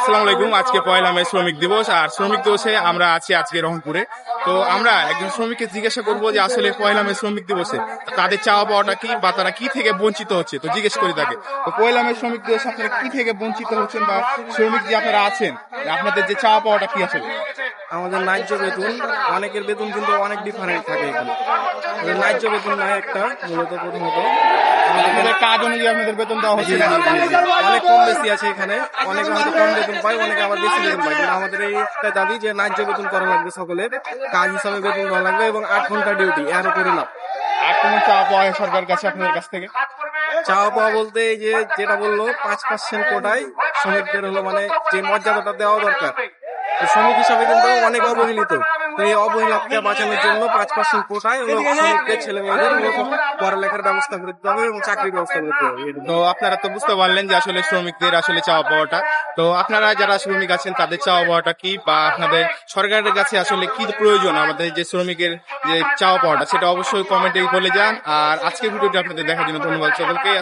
আসসালামু আলাইকুম। আজকে পয়লা মে শ্রমিক দিবস, আর শ্রমিক দিবসে আমরা আছি আজকে রংপুরে। তো আমরা একজন শ্রমিককে জিজ্ঞাসা করবো যে আসলে পয়লা মে শ্রমিক দিবসে তাদের চাওয়া পাওয়াটা কি, বা তারা কি থেকে বঞ্চিত হচ্ছে। তো জিজ্ঞেস করি তাকে, তো পয়লা মে শ্রমিক দিবসে আপনারা কি থেকে বঞ্চিত হচ্ছেন, বা শ্রমিক যে আপনারা আছেন আপনাদের যে চাওয়া পাওয়াটা কি আসলে? আমাদের ন্যায্য বেতন, অনেকের বেতন কিন্তু অনেক ডিফারেন্ট থাকে এখানে। আমাদের ন্যায্য বেতন নয় একটা, মূলত প্রথমত আপনাদের কাজ অনুযায়ী আপনাদের বেতন দেওয়া হচ্ছে না? অনেক কম বেশি আছে এখানে। অনেকে হয়তো কম বেতন পায়, অনেকে আবার বেশি বেতন পায়। কিন্তু আমাদের এই একটা দাবি যে ন্যায্য বেতন করা লাগবে, সকলের কাজ হিসাবে বেতন দেওয়া লাগবে এবং 8 ঘন্টা ডিউটি, এর উপরে না। আর কোনো চাওয়া পাওয়া সরকার কাছে আপনাদের কাছ থেকে? চাওয়া পাওয়া বলতে এই যে যেটা বললো 5% কোটায় শ্রমিকদের হলো মানে যে মর্যাদাটা দেওয়া দরকার, তো শ্রমিক হিসাবে কিন্তু অনেক অবহেলিত। তো এই অবহেলাকে বাঁচানোর জন্য 5% কোটায় শ্রমিকদের ছেলে মেয়েদের পড়ালেখার ব্যবস্থা করে দিতে হবে এবং চাকরির ব্যবস্থা করে দিতে হবে। তো আপনারা তো বুঝতে পারলেন যে আসলে শ্রমিকদের আসলে চাওয়া পাওয়াটা। তো আপনারা যারা শ্রমিক আছেন তাদের চাওয়া পাওয়াটা কি, বা আপনাদের সরকারের কাছে আসলে কি প্রয়োজন আমাদের যে শ্রমিকের যে চাওয়া পাওয়াটা, সেটা অবশ্যই কমেন্টে বলে যান। আর আজকের ভিডিওটি আপনাদের দেখার জন্য ধন্যবাদ সকলকে।